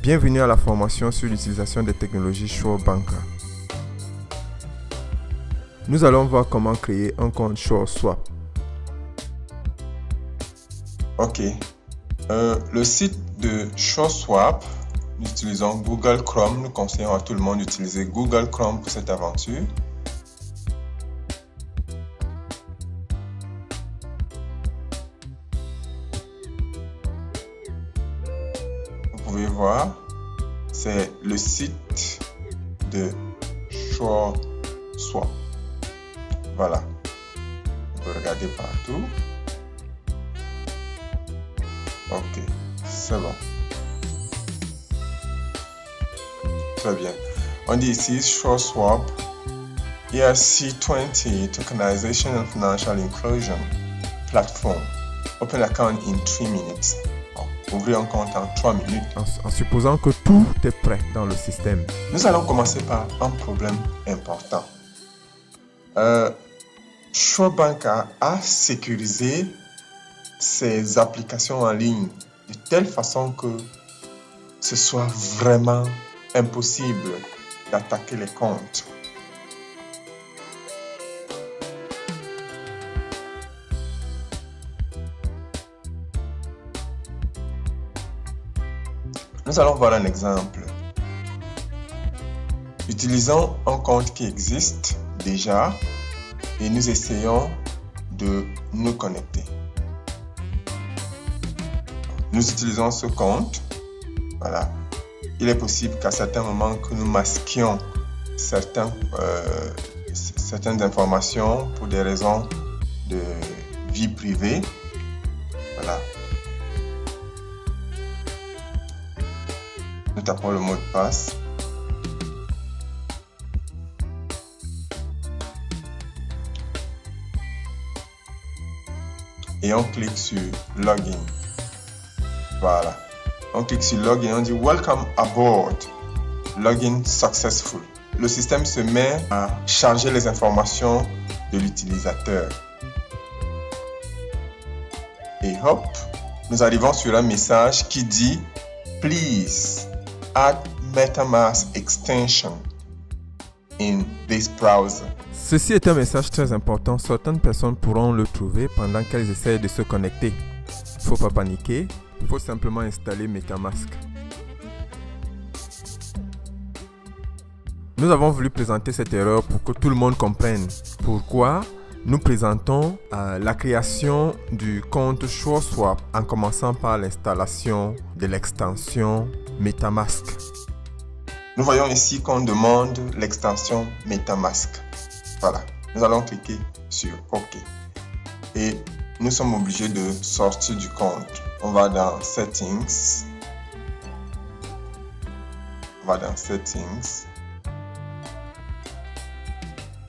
Bienvenue à la formation sur l'utilisation des technologies SureBanker. Nous allons voir comment créer un compte SureSwap. Ok. Le site de SureSwap, nous utilisons Google Chrome. Nous conseillons à tout le monde d'utiliser Google Chrome pour cette aventure. Vous pouvez voir, c'est le site de SureSwap. Voilà. Vous pouvez regarder partout. Ok, c'est bon. Très bien. On dit ici SureSwap ERC20 Tokenization and Financial Inclusion Platform. Open account in 3 minutes. Ouvrir un compte en 3 minutes. En supposant que tout est prêt dans le système. Nous allons commencer par un problème important. SureBanker a sécurisé ses applications en ligne de telle façon que ce soit vraiment impossible d'attaquer les comptes. Nous allons voir un exemple. Utilisons un compte qui existe déjà et nous essayons de nous connecter. Nous utilisons ce compte. Voilà. Il est possible qu'à certains moments que nous masquions certaines informations pour des raisons de vie privée. Voilà. Nous tapons le mot de passe. Et on clique sur Login. Voilà. On clique sur Login et on dit Welcome aboard. Login successful. Le système se met à charger les informations de l'utilisateur. Et hop, nous arrivons sur un message qui dit Please add MetaMask extension in this browser. Ceci est un message très important. Certaines personnes pourront le trouver pendant qu'elles essaient de se connecter. Faut pas paniquer. Il faut simplement installer MetaMask. Nous avons voulu présenter cette erreur pour que tout le monde comprenne pourquoi nous présentons la création du compte SureSwap en commençant par l'installation de l'extension MetaMask. Nous voyons ici qu'on demande l'extension MetaMask. Voilà, nous allons cliquer sur OK. Et nous sommes obligés de sortir du compte. On va dans Settings.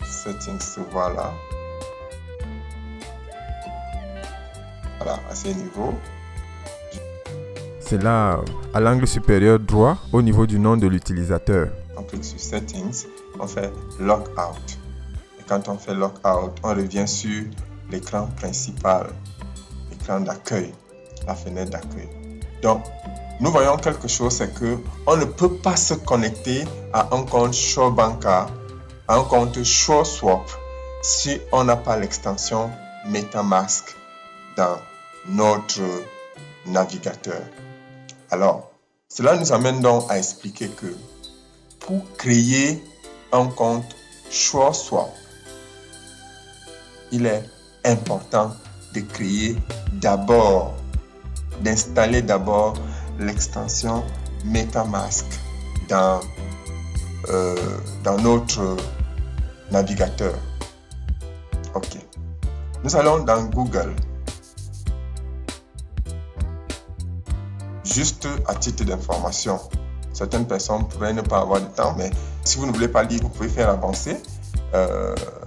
Settings, voilà. Voilà, à ce niveau. C'est là, à l'angle supérieur droit, au niveau du nom de l'utilisateur. On clique sur Settings, on fait Logout. Et quand on fait Logout, on revient sur l'écran principal, l'écran d'accueil, la fenêtre d'accueil. Donc, nous voyons quelque chose, c'est que on ne peut pas se connecter à un compte SureBanker, à un compte SureSwap, si on n'a pas l'extension MetaMask dans notre navigateur. Alors, cela nous amène donc à expliquer que pour créer un compte SureSwap, il est important d'installer d'abord l'extension MetaMask dans notre navigateur. Ok. Nous allons dans Google. Juste à titre d'information. Certaines personnes pourraient ne pas avoir de temps, mais si vous ne voulez pas lire, vous pouvez faire avancer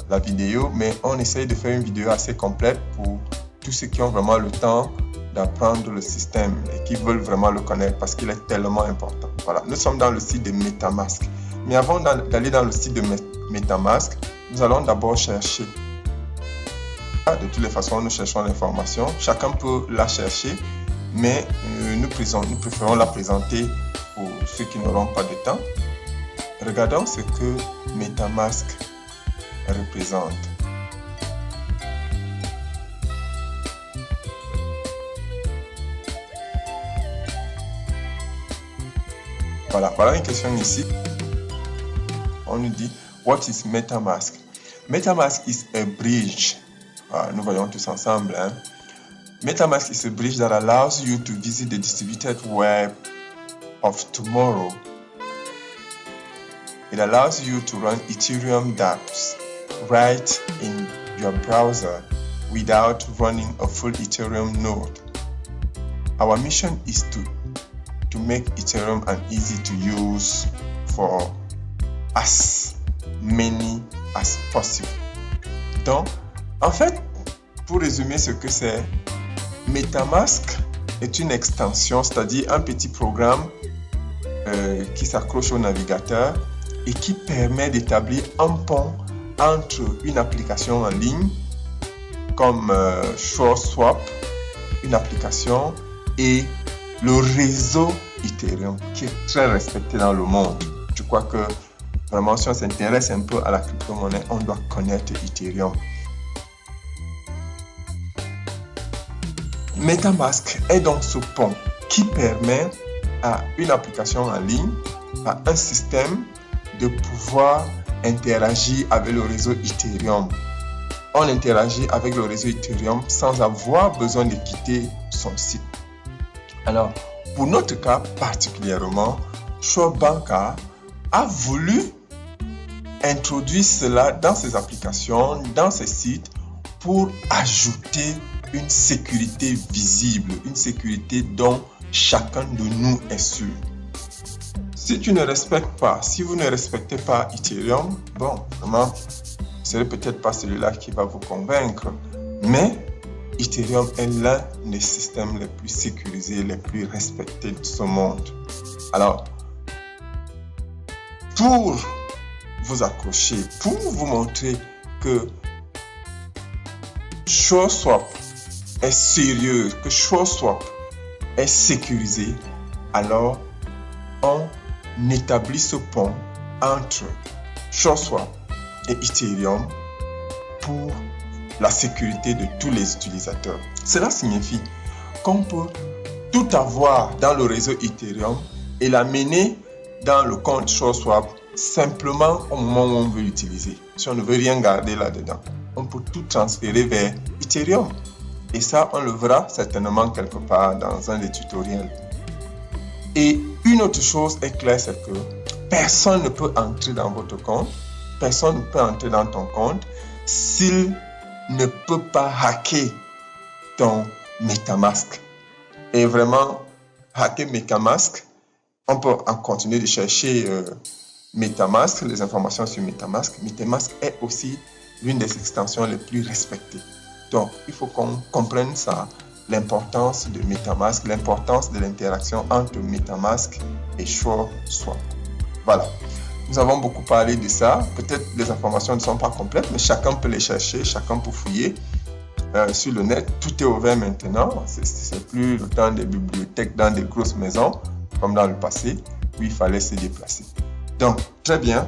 la vidéo, mais on essaye de faire une vidéo assez complète pour tous ceux qui ont vraiment le temps d'apprendre le système et qui veulent vraiment le connaître parce qu'il est tellement important. Voilà, nous sommes dans le site de MetaMask. Mais avant d'aller dans le site de MetaMask, nous allons d'abord chercher. De toutes les façons, nous cherchons l'information. Chacun peut la chercher, mais nous préférons la présenter pour ceux qui n'auront pas de temps, regardons ce que MetaMask représente. Voilà une question ici. On nous dit, what is MetaMask? MetaMask is a bridge. Nous voyons tous ensemble. MetaMask is a bridge that allows you to visit the distributed web of tomorrow. It allows you to run Ethereum dApps right in your browser without running a full Ethereum node. Our mission is to make Ethereum an easy to use for as many as possible. Donc, en fait, pour résumer ce que c'est, MetaMask est une extension, c'est-à-dire un petit programme qui s'accroche au navigateur et qui permet d'établir un pont entre une application en ligne comme SureSwap, une application, et le réseau Ethereum qui est très respecté dans le monde. Je crois que vraiment, si on s'intéresse un peu à la crypto-monnaie, on doit connaître Ethereum. MetaMask est donc ce pont qui permet à une application en ligne, à un système de pouvoir interagir avec le réseau Ethereum. On interagit avec le réseau Ethereum sans avoir besoin de quitter son site. Alors, pour notre cas particulièrement, SureBanker a voulu introduire cela dans ses applications, dans ses sites, pour ajouter une sécurité visible, une sécurité dont chacun de nous est sûr. Si tu ne respectes pas, si vous ne respectez pas Ethereum, bon, vraiment, ce n'est peut-être pas celui-là qui va vous convaincre, mais Ethereum est l'un des systèmes les plus sécurisés, les plus respectés de ce monde. Alors, pour vous accrocher, pour vous montrer que SureSwap est sérieux, que SureSwap est sécurisé, alors on établit ce pont entre SureSwap et Ethereum pour la sécurité de tous les utilisateurs. Cela signifie qu'on peut tout avoir dans le réseau Ethereum et l'amener dans le compte SureSwap simplement au moment où on veut l'utiliser. Si on ne veut rien garder là-dedans, on peut tout transférer vers Ethereum. Et ça, on le verra certainement quelque part dans un des tutoriels. Et une autre chose est claire, c'est que personne ne peut entrer dans votre compte, personne ne peut entrer dans ton compte s'il ne peut pas hacker ton MetaMask. Et vraiment, hacker MetaMask, on peut en continuer de chercher MetaMask, les informations sur MetaMask. MetaMask est aussi l'une des extensions les plus respectées. Donc, il faut qu'on comprenne ça, l'importance de MetaMask, l'importance de l'interaction entre MetaMask et SureSwap. Voilà. Nous avons beaucoup parlé de ça. Peut-être les informations ne sont pas complètes, mais chacun peut les chercher, chacun peut fouiller sur le net. Tout est ouvert maintenant. C'est plus le temps des bibliothèques dans des grosses maisons, comme dans le passé, où il fallait se déplacer. Donc, très bien.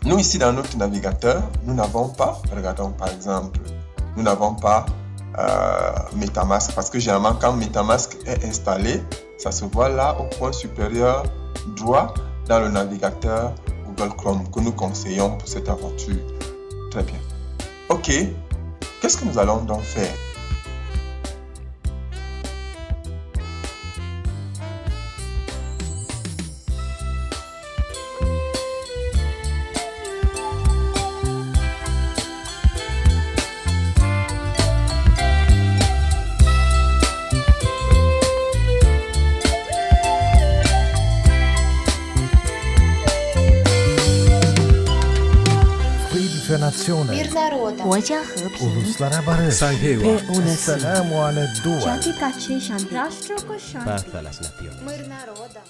Nous, ici, dans notre navigateur, nous n'avons pas, regardons par exemple, nous n'avons pas MetaMask, parce que généralement, quand MetaMask est installé, ça se voit là au coin supérieur droit dans le navigateur Google Chrome que nous conseillons pour cette aventure. Très bien. Ok, qu'est-ce que nous allons donc faire? Мир народа. 国家和平 Uluslara barış. ve unası. Esselamu ala dual. Janti Kache Shanti. Rashtra ko shanti. Paz a las naciones. Мир народа.